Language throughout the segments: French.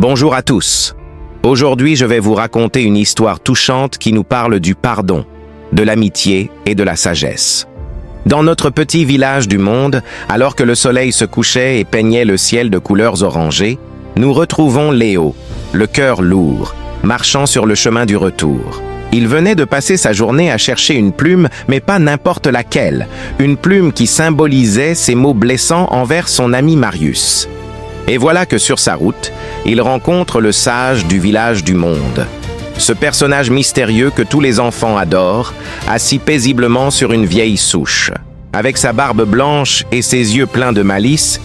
Bonjour à tous. Aujourd'hui, je vais vous raconter une histoire touchante qui nous parle du pardon, de l'amitié et de la sagesse. Dans notre petit village du monde, alors que le soleil se couchait et peignait le ciel de couleurs orangées, nous retrouvons Léo, le cœur lourd, marchant sur le chemin du retour. Il venait de passer sa journée à chercher une plume, mais pas n'importe laquelle, une plume qui symbolisait ses mots blessants envers son ami Marius. Et voilà que sur sa route, il rencontre le sage du village du monde. Ce personnage mystérieux que tous les enfants adorent, assis paisiblement sur une vieille souche. Avec sa barbe blanche et ses yeux pleins de malice,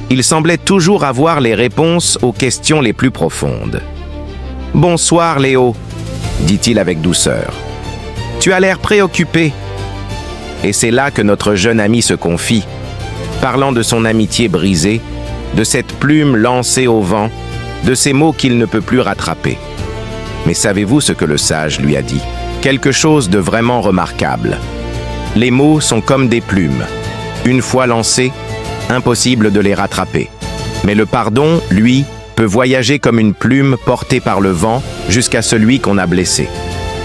il semblait toujours avoir les réponses aux questions les plus profondes. « Bonsoir Léo », dit-il avec douceur. « Tu as l'air préoccupé. » Et c'est là que notre jeune ami se confie, parlant de son amitié brisée, de cette plume lancée au vent, de ces mots qu'il ne peut plus rattraper. Mais savez-vous ce que le sage lui a dit? Quelque chose de vraiment remarquable. Les mots sont comme des plumes. Une fois lancés, impossible de les rattraper. Mais le pardon, lui, peut voyager comme une plume portée par le vent jusqu'à celui qu'on a blessé.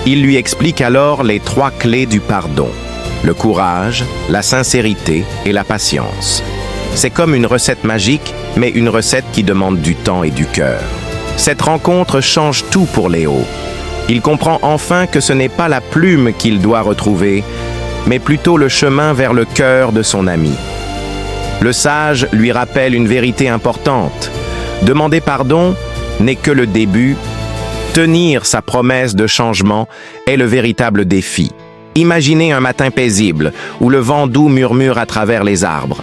Il lui explique alors les 3 clés du pardon: le courage, la sincérité et la patience. C'est comme une recette magique, mais une recette qui demande du temps et du cœur. Cette rencontre change tout pour Léo. Il comprend enfin que ce n'est pas la plume qu'il doit retrouver, mais plutôt le chemin vers le cœur de son ami. Le sage lui rappelle une vérité importante. Demander pardon n'est que le début. Tenir sa promesse de changement est le véritable défi. Imaginez un matin paisible, où le vent doux murmure à travers les arbres.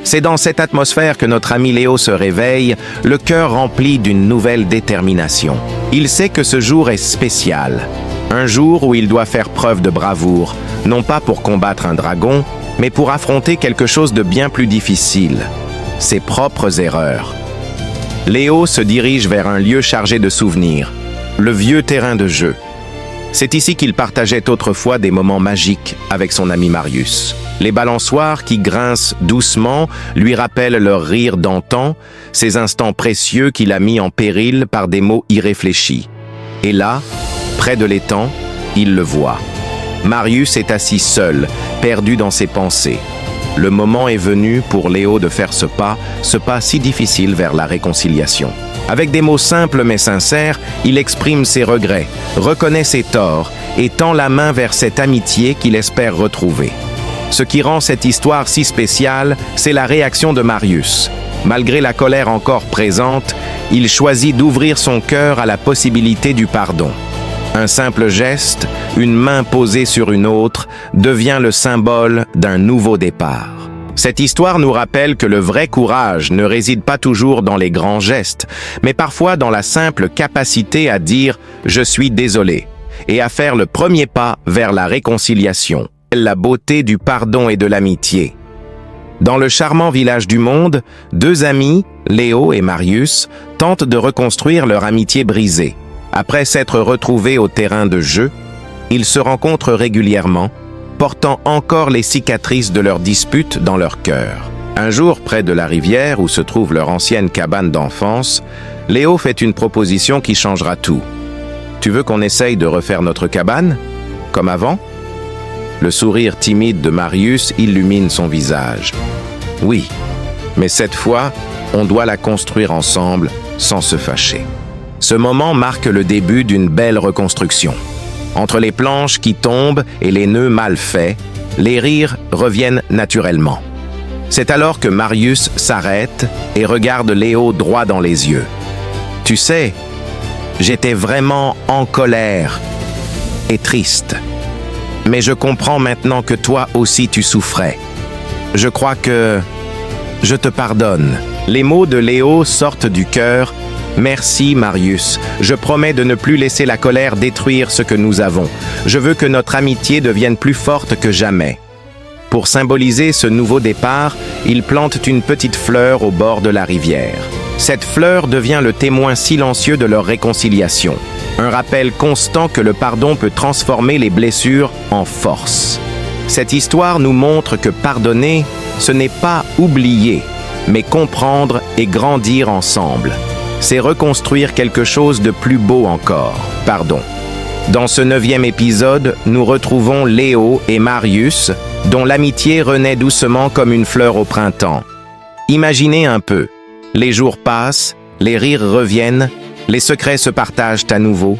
C'est dans cette atmosphère que notre ami Léo se réveille, le cœur rempli d'une nouvelle détermination. Il sait que ce jour est spécial, un jour où il doit faire preuve de bravoure, non pas pour combattre un dragon, mais pour affronter quelque chose de bien plus difficile, ses propres erreurs. Léo se dirige vers un lieu chargé de souvenirs, le vieux terrain de jeu. C'est ici qu'il partageait autrefois des moments magiques avec son ami Marius. Les balançoires qui grincent doucement lui rappellent leur rire d'antan, ces instants précieux qu'il a mis en péril par des mots irréfléchis. Et là, près de l'étang, il le voit. Marius est assis seul, perdu dans ses pensées. Le moment est venu pour Léo de faire ce pas si difficile vers la réconciliation. Avec des mots simples mais sincères, il exprime ses regrets, reconnaît ses torts et tend la main vers cette amitié qu'il espère retrouver. Ce qui rend cette histoire si spéciale, c'est la réaction de Marius. Malgré la colère encore présente, il choisit d'ouvrir son cœur à la possibilité du pardon. Un simple geste, une main posée sur une autre, devient le symbole d'un nouveau départ. Cette histoire nous rappelle que le vrai courage ne réside pas toujours dans les grands gestes, mais parfois dans la simple capacité à dire « je suis désolé » et à faire le premier pas vers la réconciliation. La beauté du pardon et de l'amitié. Dans le charmant village du monde, 2 amis, Léo et Marius, tentent de reconstruire leur amitié brisée. Après s'être retrouvés au terrain de jeu, ils se rencontrent régulièrement, portant encore les cicatrices de leurs disputes dans leur cœur. Un jour, près de la rivière où se trouve leur ancienne cabane d'enfance, Léo fait une proposition qui changera tout. « Tu veux qu'on essaye de refaire notre cabane, comme avant ?» Le sourire timide de Marius illumine son visage. « Oui, mais cette fois, on doit la construire ensemble, sans se fâcher. » Ce moment marque le début d'une belle reconstruction. Entre les planches qui tombent et les nœuds mal faits, les rires reviennent naturellement. C'est alors que Marius s'arrête et regarde Léo droit dans les yeux. « Tu sais, j'étais vraiment en colère et triste. Mais je comprends maintenant que toi aussi tu souffrais. Je crois que je te pardonne. » Les mots de Léo sortent du cœur. « Merci Marius, je promets de ne plus laisser la colère détruire ce que nous avons. Je veux que notre amitié devienne plus forte que jamais. » Pour symboliser ce nouveau départ, ils plantent une petite fleur au bord de la rivière. Cette fleur devient le témoin silencieux de leur réconciliation. Un rappel constant que le pardon peut transformer les blessures en force. Cette histoire nous montre que pardonner, ce n'est pas oublier, mais comprendre et grandir ensemble. c'est reconstruire quelque chose de plus beau encore. Pardon. Dans ce 9e épisode, nous retrouvons Léo et Marius, dont l'amitié renaît doucement comme une fleur au printemps. Imaginez un peu. Les jours passent, les rires reviennent, les secrets se partagent à nouveau.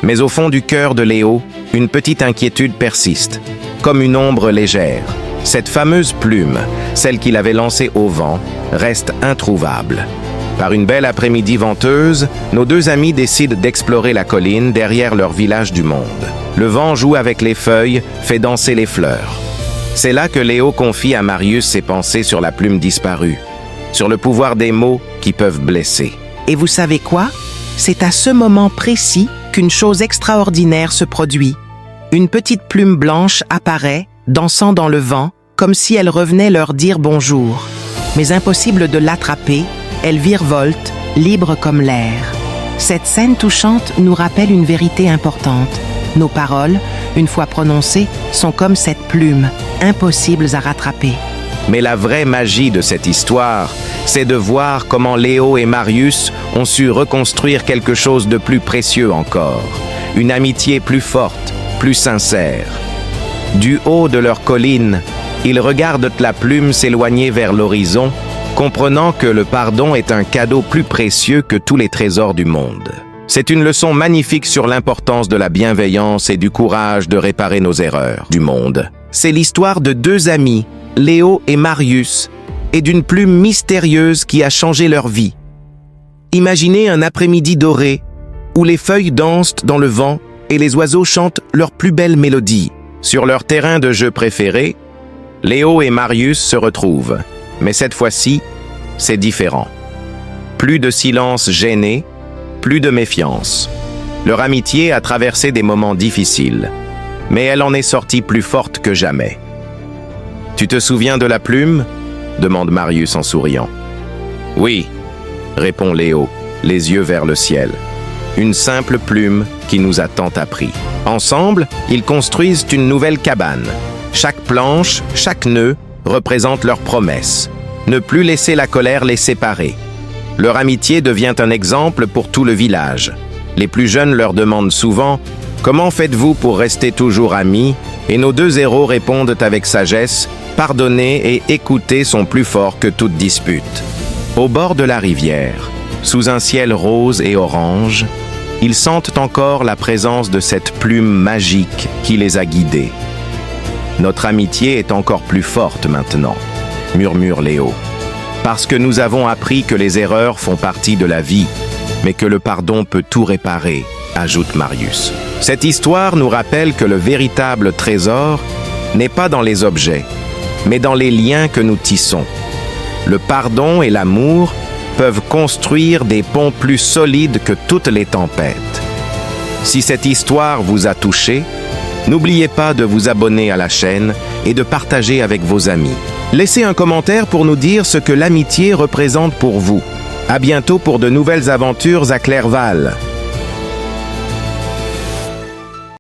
Mais au fond du cœur de Léo, une petite inquiétude persiste, comme une ombre légère. Cette fameuse plume, celle qu'il avait lancée au vent, reste introuvable. Par une belle après-midi venteuse, nos deux amis décident d'explorer la colline derrière leur village du monde. Le vent joue avec les feuilles, fait danser les fleurs. C'est là que Léo confie à Marius ses pensées sur la plume disparue, sur le pouvoir des mots qui peuvent blesser. Et vous savez quoi? C'est à ce moment précis qu'une chose extraordinaire se produit. Une petite plume blanche apparaît, dansant dans le vent, comme si elle revenait leur dire bonjour. Mais impossible de l'attraper, elle virevolte, libre comme l'air. Cette scène touchante nous rappelle une vérité importante. Nos paroles, une fois prononcées, sont comme cette plume, impossibles à rattraper. Mais la vraie magie de cette histoire, c'est de voir comment Léo et Marius ont su reconstruire quelque chose de plus précieux encore. Une amitié plus forte, plus sincère. Du haut de leur colline, ils regardent la plume s'éloigner vers l'horizon, comprenant que le pardon est un cadeau plus précieux que tous les trésors du monde. C'est une leçon magnifique sur l'importance de la bienveillance et du courage de réparer nos erreurs du monde. C'est l'histoire de deux amis, Léo et Marius, et d'une plume mystérieuse qui a changé leur vie. Imaginez un après-midi doré, où les feuilles dansent dans le vent et les oiseaux chantent leur plus belle mélodie. Sur leur terrain de jeu préféré, Léo et Marius se retrouvent. Mais cette fois-ci, c'est différent. Plus de silence gêné, plus de méfiance. Leur amitié a traversé des moments difficiles, mais elle en est sortie plus forte que jamais. « Tu te souviens de la plume ?» demande Marius en souriant. « Oui », répond Léo, les yeux vers le ciel. Une simple plume qui nous a tant appris. Ensemble, ils construisent une nouvelle cabane. Chaque planche, chaque nœud représente leur promesse. Ne plus laisser la colère les séparer. Leur amitié devient un exemple pour tout le village. Les plus jeunes leur demandent souvent « Comment faites-vous pour rester toujours amis ?» Et nos deux héros répondent avec sagesse « Pardonner et écouter sont plus forts que toute dispute. » Au bord de la rivière, sous un ciel rose et orange, ils sentent encore la présence de cette plume magique qui les a guidés. « Notre amitié est encore plus forte maintenant », murmure Léo. « Parce que nous avons appris que les erreurs font partie de la vie, mais que le pardon peut tout réparer », ajoute Marius. Cette histoire nous rappelle que le véritable trésor n'est pas dans les objets, mais dans les liens que nous tissons. Le pardon et l'amour peuvent construire des ponts plus solides que toutes les tempêtes. Si cette histoire vous a touché, n'oubliez pas de vous abonner à la chaîne et de partager avec vos amis. Laissez un commentaire pour nous dire ce que l'amitié représente pour vous. À bientôt pour de nouvelles aventures à Clairval.